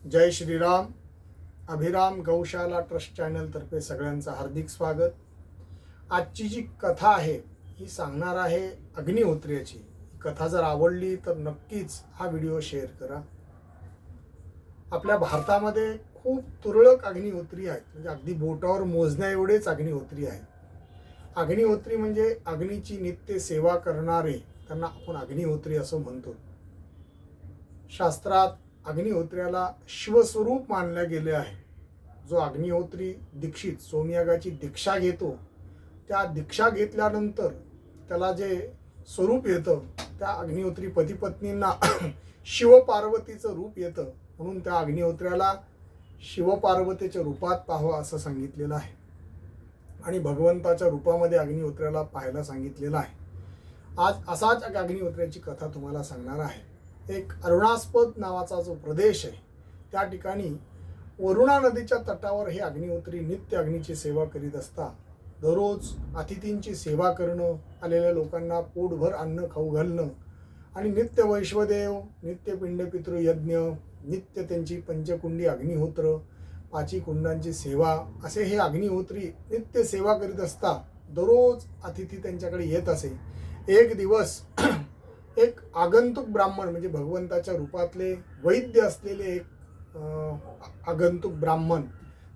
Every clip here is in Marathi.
जय श्रीराम. अभिराम गौशाला ट्रस्ट चॅनलतर्फे सगळ्यांचं हार्दिक स्वागत. आजची जी कथा आहे ही सांगणार आहे अग्निहोत्र्याची. कथा जर आवडली तर नक्कीच हा व्हिडिओ शेअर करा. आपल्या भारतामध्ये खूप तुरळक अग्निहोत्री आहेत, म्हणजे अगदी बोटावर मोजण्या एवढेच अग्निहोत्री आहेत. अग्निहोत्री म्हणजे अग्नीची नित्य सेवा करणारे, त्यांना आपण अग्निहोत्री असं म्हणतो. शास्त्रात अग्निहोत्र्याला शिवस्वरूप मानले गेले आहे. जो अग्निहोत्री दीक्षित सोमयागाची दीक्षा घेतो, त्या दीक्षा घेतल्यानंतर त्याला जे स्वरूप येतं त्या अग्निहोत्री पती पत्नींना शिवपार्वतीचं रूप येतं, म्हणून त्या अग्निहोत्र्याला शिवपार्वतीच्या रूपात पाहावं असं सांगितलेलं आहे आणि भगवंताच्या रूपामध्ये अग्निहोत्र्याला पाहायला सांगितलेलं आहे. आज असाच अग्निहोत्र्याची कथा तुम्हाला सांगणार आहे. एक अरुणास्पद नावाचा जो प्रदेश आहे त्या ठिकाणी वरुणा नदीच्या तटावर हे अग्निहोत्री नित्य अग्नीची सेवा करीत असतात. दररोज अतिथींची सेवा करणं, आलेल्या लोकांना पोटभर अन्न खाऊ घालणं आणि नित्य वैश्वदेव, नित्य पिंडपितृ यज्ञ, नित्य त्यांची पंचकुंडी अग्निहोत्र, पाची कुंडांची सेवा, असे हे अग्निहोत्री नित्य सेवा करीत असतात. दररोज अतिथी त्यांच्याकडे येत असे. एक दिवस एक आगंतुक ब्राह्मण म्हणजे भगवंताच्या रूपातले वैद्य असलेले एक आगंतुक ब्राह्मण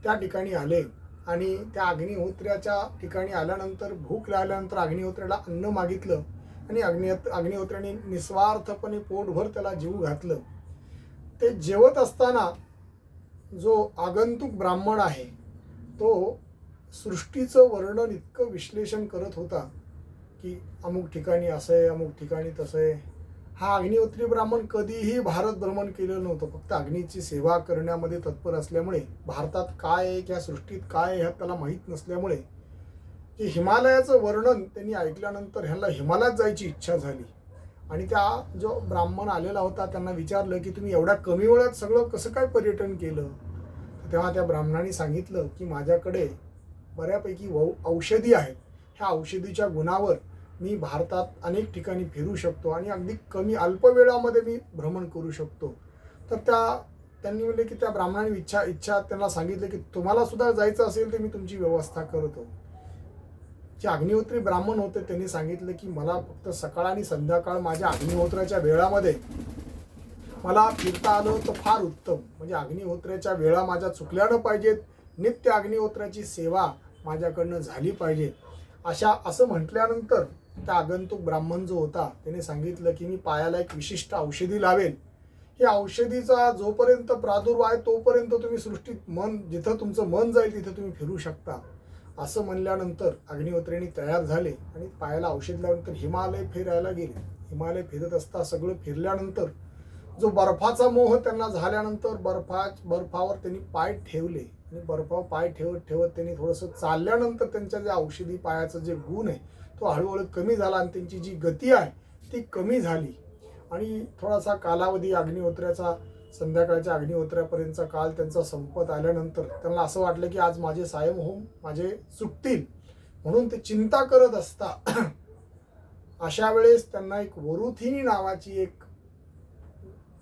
त्या ठिकाणी आले आणि त्या अग्निहोत्र्याच्या ठिकाणी आल्यानंतर भूक लागल्यानंतर अग्निहोत्र्याला अन्न मागितलं आणि अग्निहोत्र्याने निस्वार्थपणे पोटभर त्याला जीव घातलं. ते जेवत असताना जो आगंतुक ब्राह्मण आहे तो सृष्टीचं वर्णन इतकं विश्लेषण करत होता की अमुक ठिकाणी असं आहे, अमुक ठिकाणी तसं आहे. हा अग्निहोत्री ब्राह्मण कधीही भारत भ्रमण केलेलं नव्हतं. फक्त अग्नीची सेवा करण्यामध्ये तत्पर असल्यामुळे, भारतात काय आहे किंवा सृष्टीत काय आहे ह्यात त्याला माहीत नसल्यामुळे, की हिमालयाचं वर्णन त्यांनी ऐकल्यानंतर ह्याला हिमालयात जायची इच्छा झाली. आणि त्या जो ब्राह्मण आलेला होता त्यांना विचारलं की तुम्ही एवढ्या कमी वेळात सगळं कसं काय पर्यटन केलं. तेव्हा त्या ब्राह्मणाने सांगितलं की माझ्याकडे बऱ्यापैकी औषधी आहेत. ह्या औषधीच्या गुणावर मी भारतात अनेक ठिकाणी फिरू शकतो आणि अगदी कमी अल्पवेळामध्ये मी भ्रमण करू शकतो. तर त्यांनी म्हणले की त्या ब्राह्मणाने इच्छा त्यांना सांगितले की तुम्हाला सुद्धा जायचं असेल तर मी तुमची व्यवस्था करतो. जे अग्निहोत्री ब्राह्मण होते त्यांनी सांगितलं की मला फक्त सकाळ आणि संध्याकाळ माझ्या अग्निहोत्राच्या वेळामध्ये मला फिरता आलं तर फार उत्तम. म्हणजे अग्निहोत्राच्या वेळा माझ्या चुकल्या न पाहिजेत, नित्य अग्निहोत्राची सेवा माझ्याकडनं झाली पाहिजे. असं म्हटल्यानंतर त्या आगंतुक ब्राह्मण जो होता त्याने सांगितलं की मी पायाला एक विशिष्ट औषधी लावेल. ही औषधीचा जोपर्यंत प्रादुर्भाव आहे तोपर्यंत तुम्ही सृष्टीत जिथं तुमचं मन जाईल तिथं तुम्ही फिरू शकता. असं म्हणल्यानंतर अग्निहोत्र्याने तयार झाले आणि पायाला औषध लावल्यानंतर हिमालय फिरायला गेले. हिमालय फिरत असता सगळं फिरल्यानंतर जो बर्फाचा मोह त्यांना झाल्यानंतर बर्फावर त्यांनी पाय ठेवले आणि बर्फावर पाय ठेवत ठेवत त्यांनी थोडंसं चालल्यानंतर त्यांच्या जे औषधी पायाचं जे गुण आहे तो हळूहळू कमी झाला आणि त्यांची जी गती आहे ती कमी झाली. आणि थोडासा कालावधी अग्निहोत्र्याचा, संध्याकाळच्या अग्निहोत्र्यापर्यंतचा काल त्यांचा संपत आल्यानंतर त्यांना असं वाटलं की आज माझे सायमहोम माझे सुटतील, म्हणून ते चिंता करत असता अशा वेळेस त्यांना एक वरुथिनी नावाची एक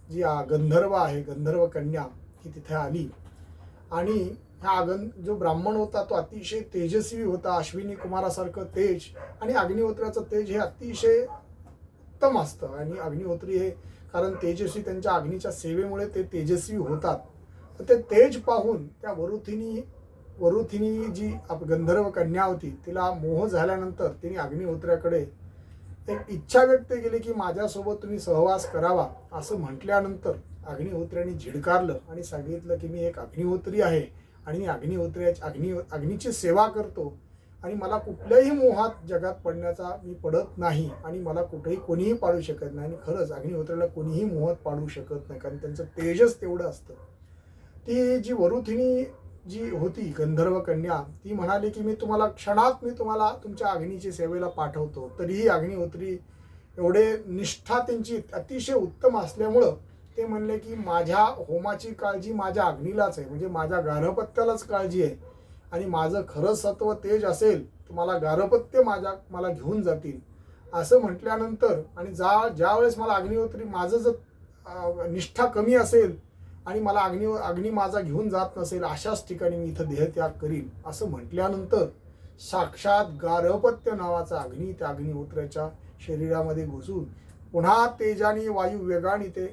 जी गंधर्व आहे, गंधर्व कन्या, ही तिथे आली. आणि हा जो ब्राह्मण होता तो अतिशय तेजस्वी होता, अश्विनी कुमारासारखं तेज, आणि अग्निहोत्र्याचं तेज हे अतिशय उत्तम असतं. आणि अग्निहोत्री हे कारण तेजस्वी, त्यांच्या अग्नीच्या सेवेमुळे ते तेजस्वी होतात. तर ते तेज पाहून त्या वरुथिनी जी गंधर्व कन्या होती तिला मोह झाल्यानंतर तिने अग्निहोत्र्याकडे एक इच्छा व्यक्त केली की माझ्यासोबत तुम्ही सहवास करावा. असं म्हटल्यानंतर अग्निहोत्र्याने झिडकारलं आणि सांगितलं की मी एक अग्निहोत्री आहे आणि मी अग्नीची सेवा करतो आणि मला कुठल्याही मोहात जगात मी पडत नाही आणि मला कुठेही कोणीही पाडू शकत नाही. आणि खरंच अग्निहोत्र्याला कोणीही मोहात पाडू शकत नाही, कारण त्यांचं तेजच तेवढं असतं. ती जी वरुथिनी जी होती गंधर्व कन्या, ती म्हणाली की मी तुम्हाला तुमच्या अग्नीची सेवेला पाठवतो. तरीही अग्निहोत्री एवढे निष्ठा त्यांची अतिशय उत्तम असल्यामुळं ते म्हणले की माझ्या होमाची काळजी माझ्या अग्नीलाच आहे, म्हणजे माझ्या गार्हपत्यालाच काळजी आहे. आणि माझं खरं सत्व तेज असेल तर मला गार्हपत्य मला घेऊन जातील. असं म्हटल्यानंतर आणि ज्या वेळेस मला अग्निहोत्री माझं जर निष्ठा कमी असेल आणि मला अग्नी माझा घेऊन जात नसेल अशाच ठिकाणी मी इथं देहत्याग करीन असं म्हटल्यानंतर साक्षात गार्हपत्य नावाचा अग्नी त्या अग्निहोत्राच्या शरीरामध्ये घुसून पुन्हा तेजाने वायू वेगाने ते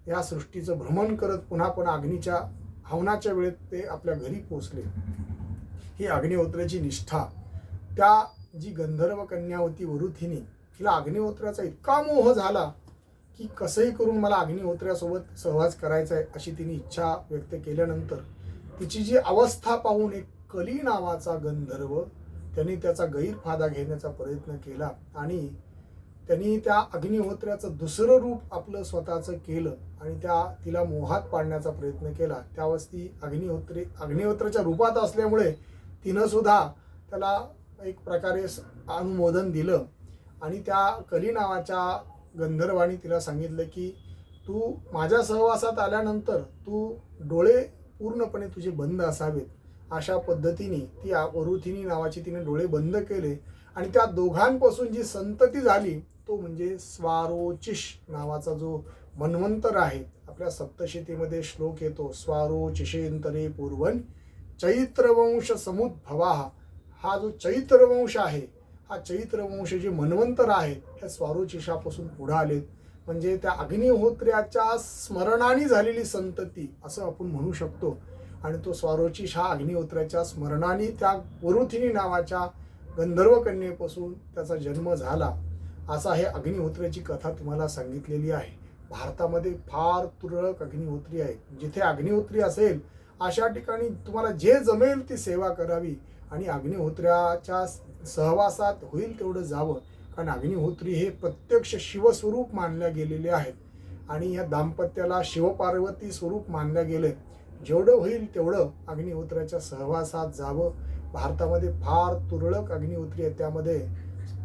या सृष्टीचं भ्रमण करत पुन्हा अग्नीच्या हवनाच्या वेळेत ते आपल्या घरी पोचले. ही अग्निहोत्राची निष्ठा. त्या जी गंधर्व कन्या होती वरुथिनी, तिला अग्निहोत्राचा इतका मोह झाला की कसंही करून मला अग्निहोत्रासोबत सहवास करायचा आहे अशी तिने इच्छा व्यक्त केल्यानंतर तिची जी अवस्था पाहून एक कली नावाचा गंधर्व त्यांनी त्याचा गैरफायदा घेण्याचा प्रयत्न केला आणि त्यांनी त्या अग्निहोत्राचं दुसरं रूप आपलं स्वतःचं केलं आणि तिला मोहात पाडण्याचा प्रयत्न केला. त्यावेळेस ती अग्निहोत्राच्या रूपात असल्यामुळे तिनं सुद्धा त्याला एक प्रकारे अनुमोदन दिलं आणि त्या कली नावाच्या गंधर्वाने तिला सांगितलं की तू माझ्या सहवासात आल्यानंतर तू डोळे पूर्णपणे तुझे बंद असावेत. अशा पद्धतीने ती वरुथिनी नावाची तिने डोळे बंद केले आणि त्या दोघांपासून जी संतती झाली तो म्हणजे स्वारोचिष नावाचा जो मन्वंतर आहे. आपल्या सप्तशतीमध्ये श्लोक येतो, स्वारोचिषेंतरे पूर्वन चैत्रवंश समुद्भवा. हा जो चैत्रवंश आहे, हा चैत्रवंश जे मन्वंतर आहे ह्या स्वारोचिषापासून पुढे आलेत. म्हणजे त्या अग्निहोत्र्याच्या स्मरणाने झालेली संतती असं आपण म्हणू शकतो. आणि तो स्वारोचिष हा अग्निहोत्राच्या स्मरणाने त्या वरुथिनी नावाच्या गंधर्व कन्येपासून त्याचा जन्म झाला. असा हे अग्निहोत्राची कथा तुम्हाला सांगितलेली आहे. भारतामध्ये फार तुरळक अग्निहोत्री आहेत. जिथे अग्निहोत्री असेल अशा ठिकाणी तुम्हाला जे जमेल ती सेवा करावी आणि अग्निहोत्र्याच्या सहवासात होईल तेवढं जावं. कारण अग्निहोत्री हे प्रत्यक्ष शिवस्वरूप मानल्या गेलेले आहेत आणि या दाम्पत्याला शिवपार्वती स्वरूप मानल्या गेले. जेवढं होईल तेवढं अग्निहोत्राच्या सहवासात जावं. भारतामध्ये फार तुरळक अग्निहोत्री आहेत. त्यामध्ये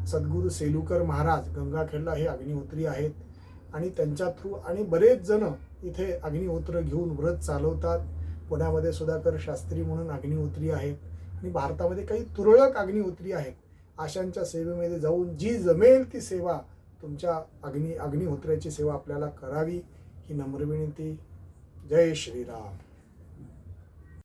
सद्गुरू सेलुकर महाराज गंगाखेडला हे अग्निहोत्री आहेत आणि त्यांच्या थ्रू आणि बरेच जण इथे अग्निहोत्र घेऊन व्रत चालवतात. पुण्यामध्ये सुधाकर शास्त्री म्हणून अग्निहोत्री आहेत आणि भारतामध्ये काही तुरळक अग्निहोत्री आहेत. अशांच्या सेवेमध्ये जाऊन जी जमेल ती सेवा तुमच्या अग्निहोत्र्याची सेवा आपल्याला करावी ही नम्र विनंती. जय श्रीराम.